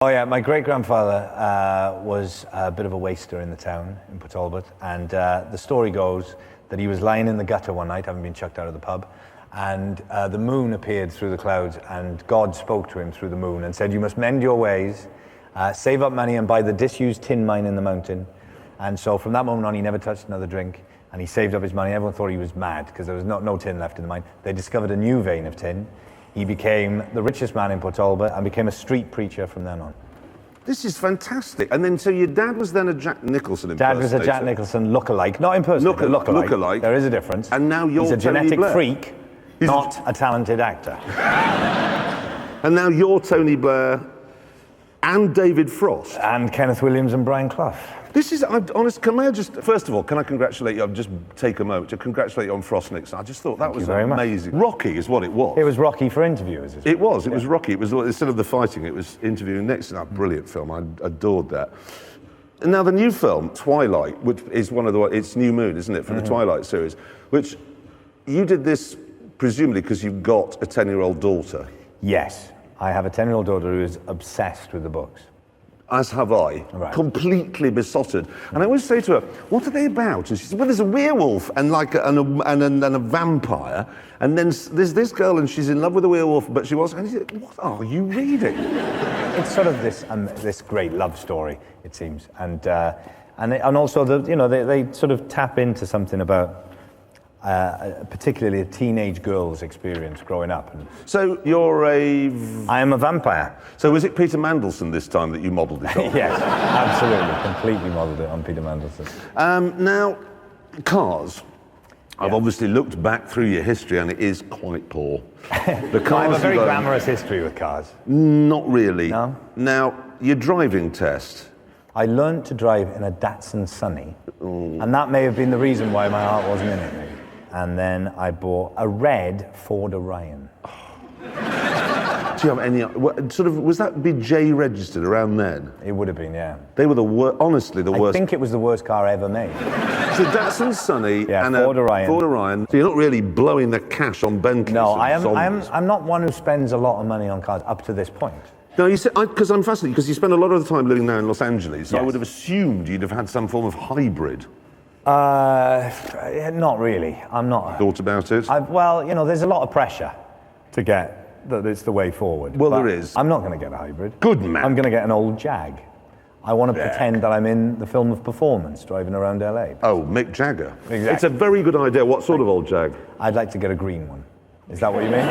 Oh yeah, my great-grandfather was a bit of a waster in the town in Port Talbot, and the story goes that he was lying in the gutter one night, having been chucked out of the pub, and the moon appeared through the clouds, and God spoke to him through the moon and said, "You must mend your ways, save up money and buy the disused tin mine in the mountain." And so from that moment on, he never touched another drink, and he saved up his money. Everyone thought he was mad because there was no tin left in the mine. They discovered a new vein of tin. He became the richest man in Port Talbot and became a street preacher from then on. This is fantastic. And then, so your dad was then a Jack Nicholson impersonator? Dad was a Jack Nicholson lookalike, not impersonator, lookalike. There is a difference. And now you're He's a Tony genetic Blair. freak, not a talented actor. And now you're Tony Blair and David Frost. And Kenneth Williams and Brian Clough. This is, I'm honest, first of all, can I congratulate you? I'll just take a moment to congratulate you on Frost Nixon. I just thought that was amazing. Rocky is what it was. It was Rocky for interviewers. It was Rocky. It was, instead of the fighting, it was interviewing Nixon. Brilliant film, I adored that. And now the new film, Twilight, which is it's New Moon, isn't it, for the Twilight series, which you did this presumably because you've got a 10-year-old daughter. Yes, I have a 10-year-old daughter who is obsessed with the books. As have I, completely besotted. And I always say to her, "What are they about?" And she says, "Well, there's a werewolf and a vampire, and then there's this girl and she's in love with a werewolf, but she was." And he said, "What are you reading?" It's sort of this great love story, it seems, and also they sort of tap into something about particularly a teenage girl's experience growing up. So you're I am a vampire. So was it Peter Mandelson this time that you modelled it on? Yes, absolutely, completely modelled it on Peter Mandelson. Now, Cars. I've obviously looked back through your history and it is quite poor. The Cars I have a very glamorous history with cars. Not really. No? Now, your driving test. I learned to drive in a Datsun Sunny, and that may have been the reason why my heart wasn't in it, maybe. And then I bought a red Ford Orion. Do you have any, was that BJ registered around then? It would have been, yeah. They were honestly the worst. I think it was the worst car ever made. So Datsun Sunny and Ford Orion. Ford Orion. So you're not really blowing the cash on Bentleys. No, I'm not one who spends a lot of money on cars up to this point. No, you said, because I'm fascinated, because you spend a lot of the time living now in Los Angeles, so yes. I would have assumed you'd have had some form of hybrid. Not really. I'm not. Thought about it? Well, there's a lot of pressure to get that it's the way forward. Well, there is. I'm not going to get a hybrid. Good man. I'm going to get an old Jag. I want to pretend that I'm in the film of performance, driving around LA. Oh, Mick Jagger. Exactly. It's a very good idea. What sort of old Jag? I'd like to get a green one. Is that what you mean?